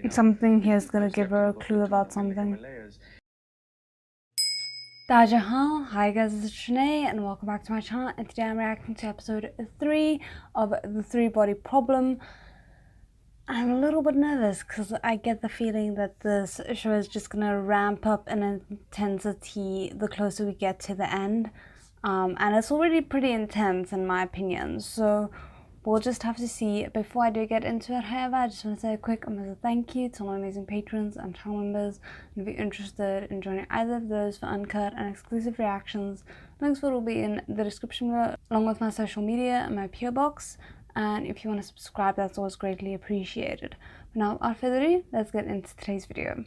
Something here's gonna give her a clue about something. Dajahan, hi guys, this is Shanae and welcome back to my channel, and today I'm reacting to episode 3 of the 3-body problem. I'm a little bit nervous because I get the feeling that this show is just gonna ramp up in intensity the closer we get to the end. And it's already pretty intense in my opinion, so we'll just have to see. Before I do get into it, however, I just want to say a quick massive thank you to my amazing patrons and channel members. And if you're interested in joining either of those for uncut and exclusive reactions, links will be in the description below, along with my social media and my PO box. And if you want to subscribe, that's always greatly appreciated. But now, without further ado, let's get into today's video.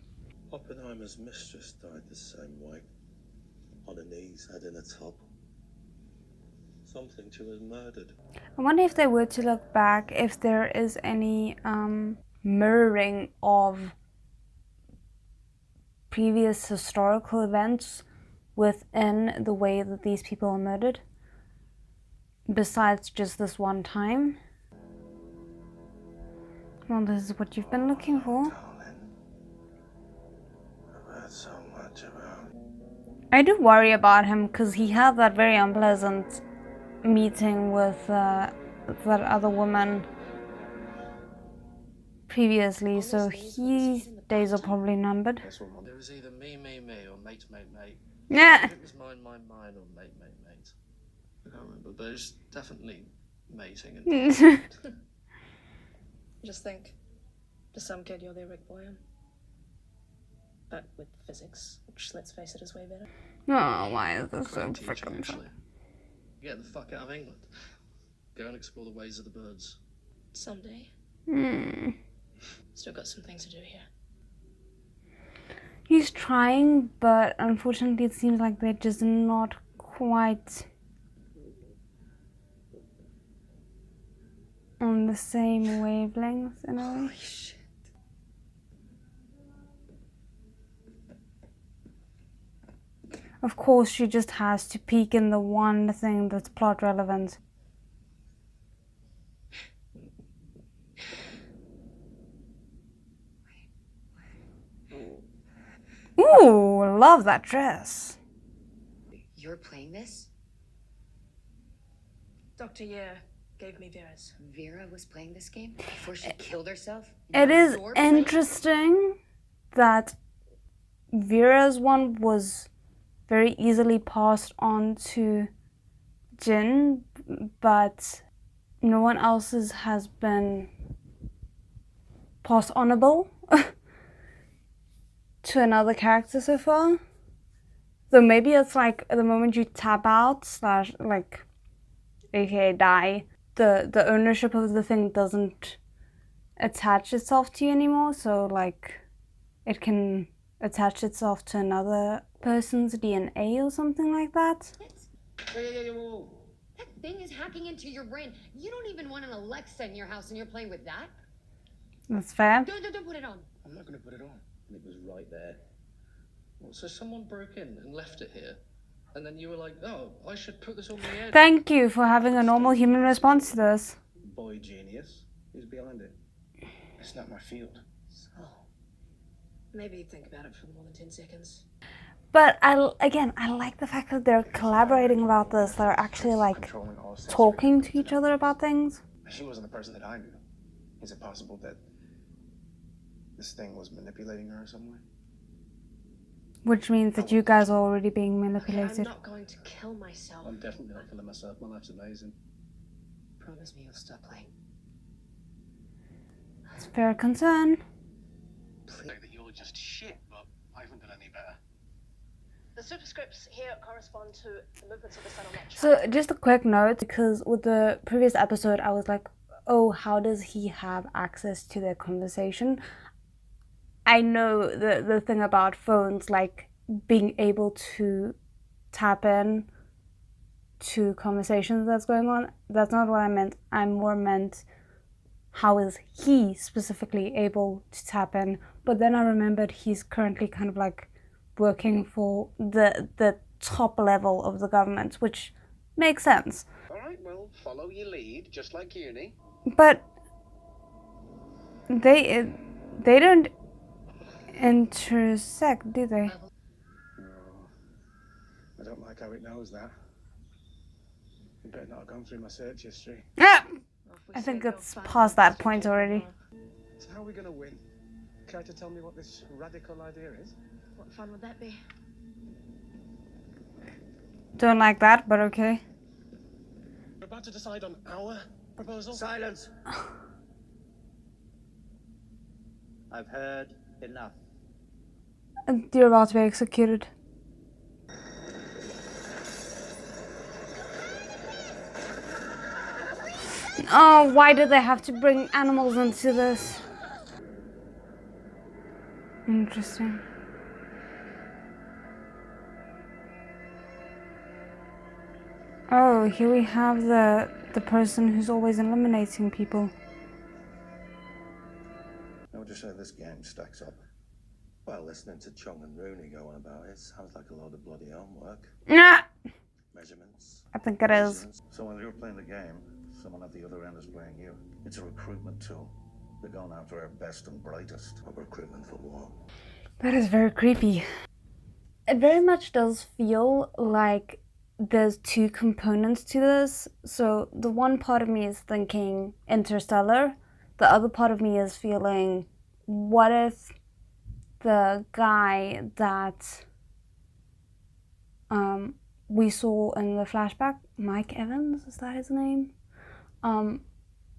Oppenheimer's mistress died the same way, on her knees, head in a tub. Something she was murdered. I wonder if they were to look back, if there is any mirroring of previous historical events within the way that these people are murdered, besides just this one time. Well, this is what you've been looking for. Darling, I've heard so much about. I do worry about him because he had that very unpleasant meeting with that other woman previously, so his days are probably numbered. There was either me, or mate, mate. Yeah. It was mine, or mate, mate. I can't remember, but it's definitely mating and Just think, to some kid you're the Rick Boyan. But with physics, which let's face it is way better. Oh, why is this so teaching, freaking actually. Get the fuck out of England. Go and explore the ways of the birds. Someday. Still got some things to do here. He's trying, but unfortunately it seems like they're just not quite on the same wavelength in a way. Holy shit. Of course, she just has to peek in the one thing that's plot relevant. Ooh, love that dress. You're playing this? Dr. Yer gave me Vera's. Vera was playing this game before she killed herself? It is You're playing- interesting that Vera's one was very easily passed on to Jin, but no one else's has been passed onable to another character so far. So maybe it's like the moment you tap out slash like aka die, the ownership of the thing doesn't attach itself to you anymore, so like it can attach itself to another person's DNA or something like that. Whoa. That thing is hacking into your brain. You don't even want an Alexa in your house and you're playing with that? That's fair. Don't put it on. I'm not going to put it on. It was right there. Well, so someone broke in and left it here. And then you were like, oh, I should put this on the edge. Thank you for having a normal human response to this. Boy genius. Who's behind it? It's not my field. So, maybe think about it for more than 10 seconds. But I like the fact that they're collaborating about this. They're actually like talking to each other about things. She wasn't the person that I knew. Is it possible that this thing was manipulating her in some way? Which means that you guys are already being Okay, I'm manipulated. not going to kill myself. I'm definitely not killing myself. My life's amazing. Promise me you'll stop playing. It's a fair concern. Say that you're just shit, but I haven't done any better. The superscripts here correspond to the movements of the sun on that chart. So just a quick note, because with the previous episode I was like, oh, how does he have access to their conversation? I know the thing about phones, like being able to tap in to conversations that's going on. That's not what I meant. I more meant how is he specifically able to tap in. But then I remembered he's currently kind of like working for the top level of the government, which makes sense. All right, well, follow your lead, just like uni. But they They don't intersect, do they? No. I don't like how it knows that. You better not have gone through my search history. Ah! I think it's past that point already. So how are we going to win? Care to tell me what this radical idea is? What fun would that be? Don't like that, but okay. We're about to decide on our proposal. Silence! I've heard enough. And you're about to be executed. Oh, why did they have to bring animals into this? Interesting. Oh, here we have the person who's always eliminating people. I would just say this game stacks up. Well, listening to Chong and Rooney go on about it sounds like a load of bloody homework. Nah, Measurements. I think it is. Measurements. So when you're playing the game, someone at the other end is playing you. It's a recruitment tool. They're going after our best and brightest. A recruitment for war. That is very creepy. It very much does feel like there's two components to this. So the one part of me is thinking Interstellar. The other part of me is feeling, what if the guy that we saw in the flashback, Mike Evans, is that his name?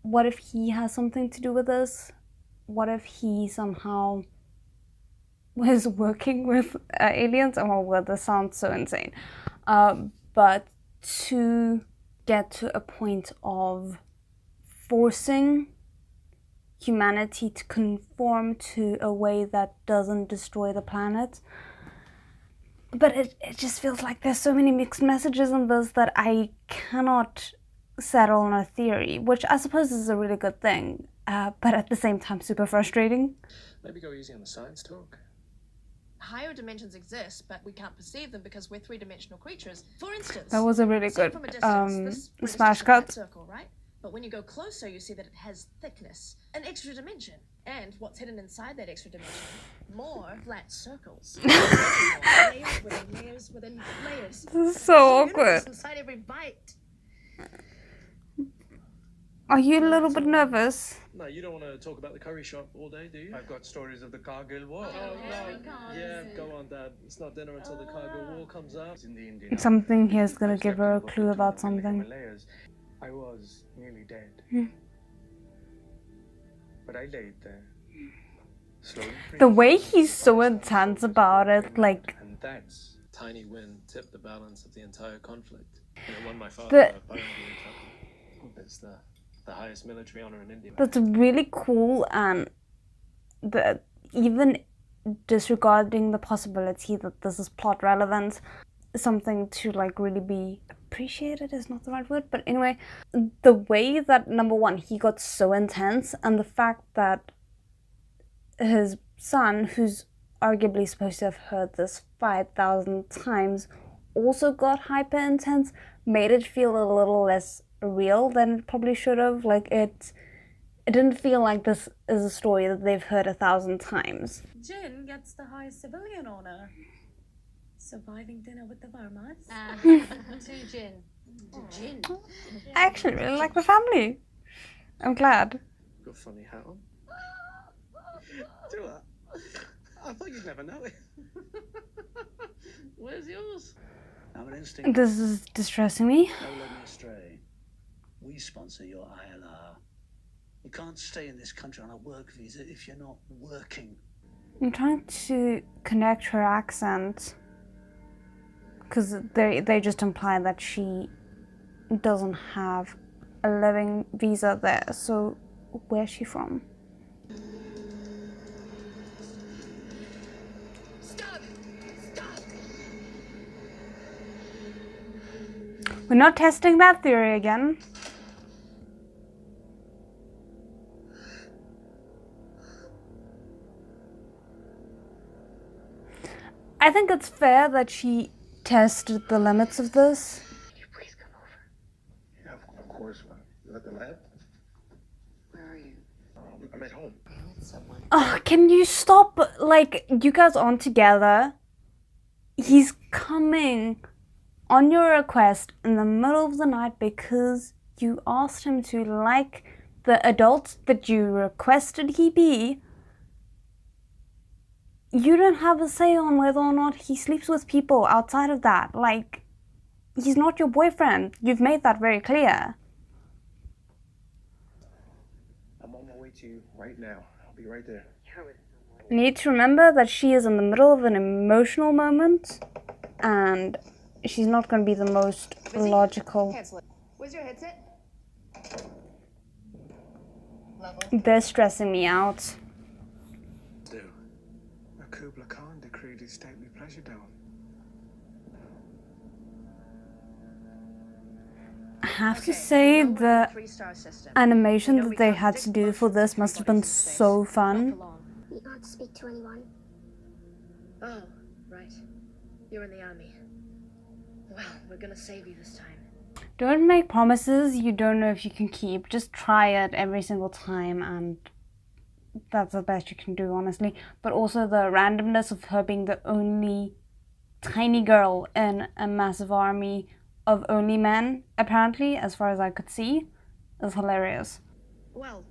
What if he has something to do with this? What if he somehow was working with aliens? Oh, well, this sounds so insane. But to get to a point of forcing humanity to conform to a way that doesn't destroy the planet. But it just feels like there's so many mixed messages in this that I cannot settle on a theory, which I suppose is a really good thing, but at the same time super frustrating. Maybe go easy on the science talk. Higher dimensions exist, but we can't perceive them because we're three-dimensional creatures. For instance, That was a really seen good from a distance, this smash is just a flat cut. circle, right? But when you go closer, you see that it has thickness, an extra dimension. And what's hidden inside that extra dimension? More flat circles. Layers within layers within layers. This is so Universe awkward. inside every bite. Are you a little bit nervous? No, you don't want to talk about the curry shop all day, do you? I've got stories of the Cargill War. Yeah, go on, Dad. It's not dinner until the Cargill War comes up. In the Indian Something here's gonna give her a clue about something. Himalayas. I was nearly dead. But I laid there. Slowly. The way he's so intense about it, like, And that's Tiny win tipped the balance of the entire conflict. And it won my father The- a Bowling Green Trophy. It's the highest military honor in India. that's really cool, and even disregarding the possibility that this is plot relevant, something to like really be appreciated is not the right word, but anyway, the way that, number one, he got so intense, and the fact that his son, who's arguably supposed to have heard this 5,000 times, also got hyper intense, made it feel a little less real than it probably should have. Like, it didn't feel like this is a story that they've heard 1,000 times. Jin gets the highest civilian honor. Surviving dinner with the Vermas. To Jin. To Jin. I actually really like the family. I'm glad. Got a funny hat on. Do that. I thought you'd never know it. Where's yours? I'm an instinct. This is distressing me. Don't let me astray. We sponsor your ILR. You can't stay in this country on a work visa if you're not working. I'm trying to connect her accent, because they just imply that she doesn't have a living visa there. So where's she from? Stop! Stop! We're not testing that theory again. I think it's fair that she tested the limits of this. Can you please come over? Yeah, of course. You at the lab? Where are you? I'm at home. I don't someone. Oh, can you stop? Like, you guys aren't together. He's coming on your request in the middle of the night because you asked him to like the adult that you requested he be. You don't have a say on whether or not he sleeps with people outside of that. Like, he's not your boyfriend. You've made that very clear. I'm on my way to you right now. I'll be right there. You need to remember that she is in the middle of an emotional moment and she's not going to be the most logical. Cancel it. Where's your headset? Lovely. They're stressing me out. Do. Kubla Khan decreed his stately pleasure down. I have to say the Three-star system. animation that they had to do for this must have been so fun. You can't speak to anyone. Oh, right. You're in the army. Well, we're gonna save you this time. Don't make promises you don't know if you can keep. Just try it every single time, and that's the best you can do, honestly. But also the randomness of her being the only tiny girl in a massive army of only men, apparently, as far as I could see, is hilarious. Well,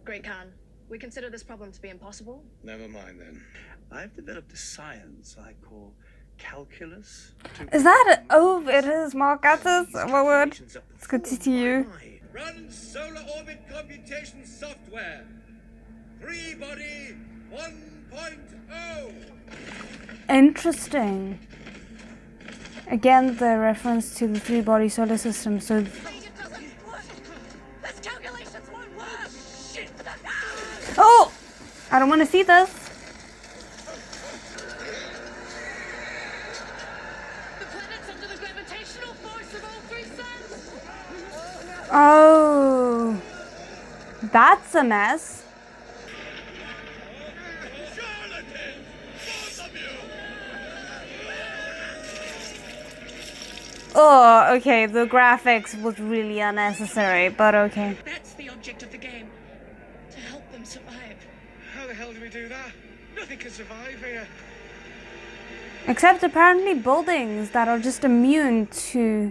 Great Khan, we consider this problem to be impossible. Never mind then. I've developed a science I call calculus. Is that oh, it is Mark Gattis? What word? It's good to see you. Run solar orbit computation software. 3-body 1.0. Interesting. Again, the reference to the 3-body solar system. So It doesn't work. This calculations won't work. Shit. oh, I don't want to see this. The planet's under the gravitational force of all three suns. Oh, that's a mess. Oh, okay, the graphics was really unnecessary, but okay. That's the object of the game. To help them survive. How the hell do we do that? Nothing can survive here. Except apparently buildings that are just immune to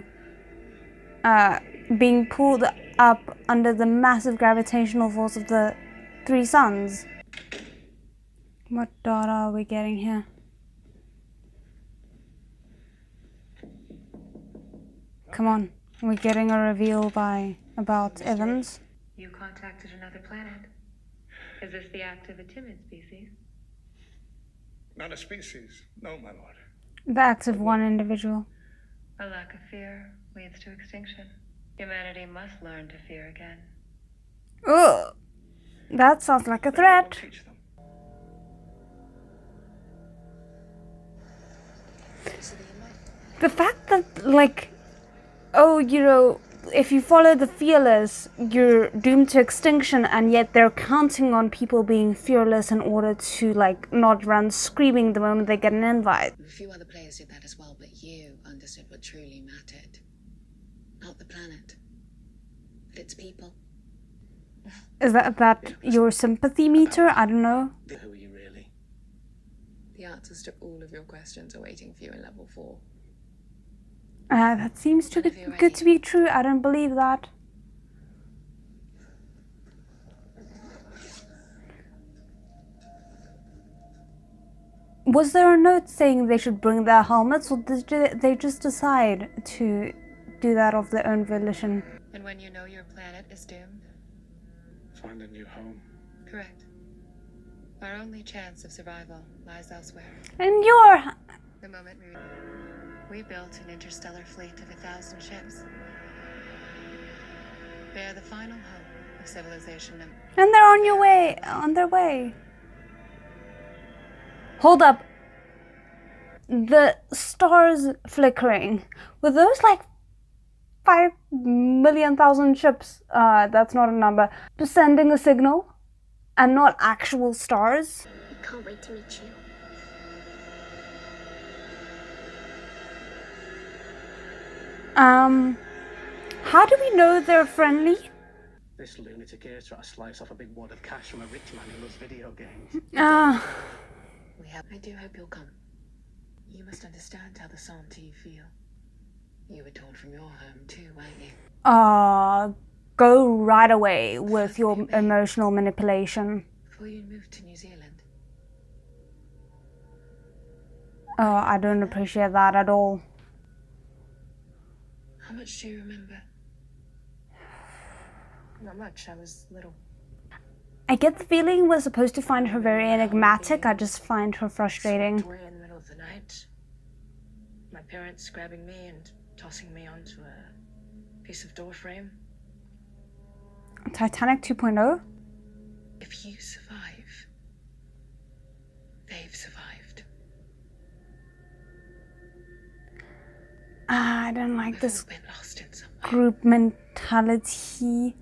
being pulled up under the massive gravitational force of the three suns. What data are we getting here? Come on, we're getting a reveal about Evans. You contacted another planet. Is this the act of a timid species? Not a species. No, my lord. The act of one individual. A lack of fear leads to extinction. Humanity must learn to fear again. Ugh, that sounds like a threat. Teach them. The fact that, like, oh, you know, if you follow the fearless, you're doomed to extinction, and yet they're counting on people being fearless in order to, like, not run screaming the moment they get an invite. A few other players did that as well, but you understood what truly mattered. Not the planet, but its people. Is that your sympathy meter? I don't know. Who are you really? The answers to all of your questions are waiting for you in level 4. That seems too good to be true. I don't believe that. Was there a note saying they should bring their helmets, or did they just decide to do that of their own volition? And when you know your planet is doomed? Find a new home. Correct. Our only chance of survival lies elsewhere. And your... The moment we built an interstellar fleet of 1,000 ships. They are the final hope of civilization. And they're on their way. Hold up. The stars flickering. Were those like 5,000,000 ships? That's not a number. Sending a signal and not actual stars? I can't wait to meet you. How do we know they're friendly? This lunatic here's trying to slice off a big wad of cash from a rich man who loves video games. I do hope you'll come. You must understand how the Santee feel. You were torn from your home too, weren't you? Go right away with your emotional manipulation. Before you moved to New Zealand. Oh, I don't appreciate that at all. How much do you remember? Not much. I was little. I get the feeling we're supposed to find her very enigmatic. I just find her frustrating. Away in the middle of the night. My parents grabbing me and tossing me onto a piece of door frame. Titanic 2.0? If you survive, they've survived. I don't like this Been lost in somewhere. group mentality.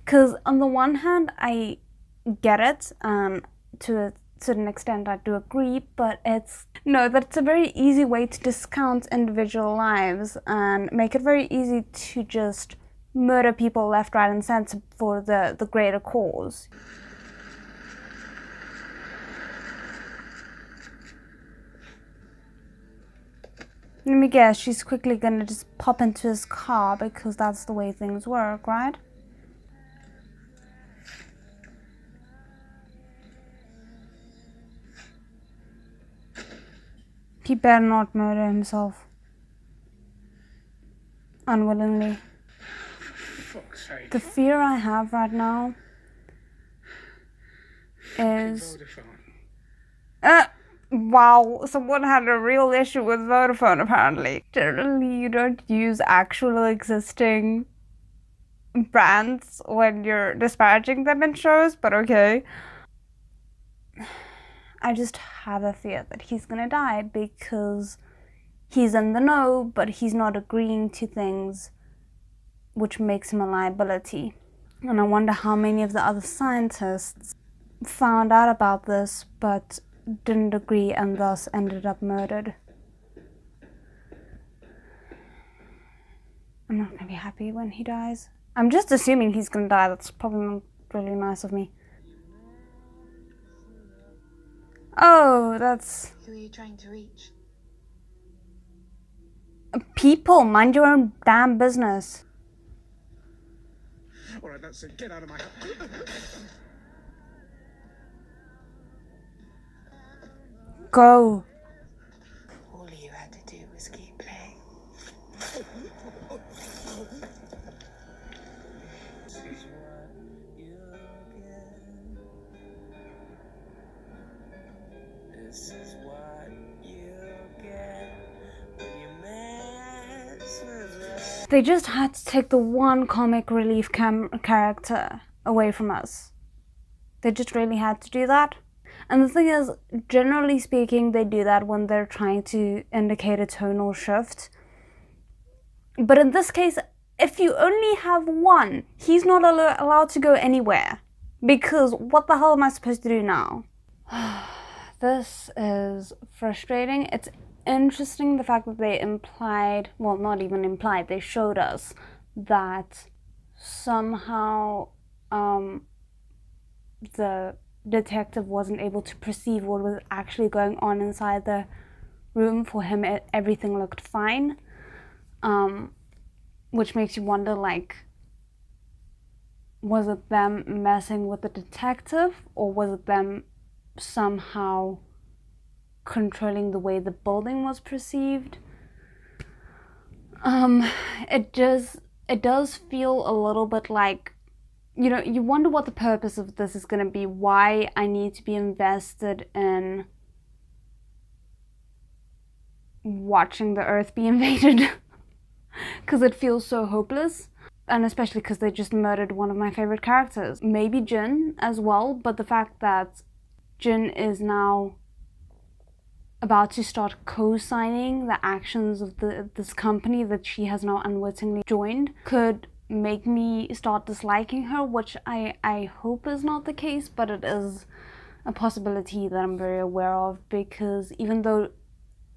Because on the one hand, I get it, to a certain extent I do agree, but that's a very easy way to discount individual lives and make it very easy to just murder people left, right and center for the greater cause. Let me guess, she's quickly gonna just pop into his car because that's the way things work, right? He better not murder himself unwillingly. Fuck's sake. The fear I have right now is... wow, someone had a real issue with Vodafone apparently. Generally, you don't use actual existing brands when you're disparaging them in shows, but okay. I just have a fear that he's gonna die because he's in the know, but he's not agreeing to things which makes him a liability. And I wonder how many of the other scientists found out about this but didn't agree and thus ended up murdered. I'm not gonna be happy when he dies. I'm just assuming he's gonna die. That's probably not really nice of me. Oh, that's... Who are you trying to reach? People, mind your own damn business. Alright, that's it. Get out of my house. Go. All you had to do was keep playing. This is what you get when you mess with us. They just had to take the one comic relief character away from us. They just really had to do that. And the thing is, generally speaking, they do that when they're trying to indicate a tonal shift. But in this case, if you only have one, he's not allowed to go anywhere. Because what the hell am I supposed to do now? This is frustrating. It's interesting the fact that they implied, well, not even implied, they showed us that somehow the detective wasn't able to perceive what was actually going on inside the room. For him, everything looked fine, which makes you wonder, like, was it them messing with the detective, or was it them somehow controlling the way the building was perceived? It does feel a little bit like, you know, you wonder what the purpose of this is going to be, why I need to be invested in watching the Earth be invaded, because it feels so hopeless, and especially because they just murdered one of my favorite characters. Maybe Jin as well, but the fact that Jin is now about to start co-signing the actions of this company that she has now unwittingly joined could make me start disliking her, which I hope is not the case, but it is a possibility that I'm very aware of, because even though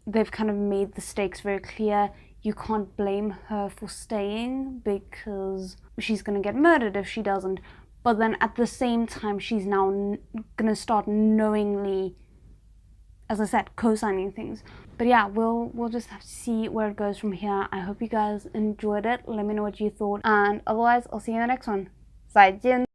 they've kind of made the stakes very clear, you can't blame her for staying because she's gonna get murdered if she doesn't. But then at the same time, she's now gonna start knowingly, as I said, co-signing things. But yeah, we'll just have to see where it goes from here. I hope you guys enjoyed it. Let me know what you thought, and otherwise I'll see you in the next one. 再见.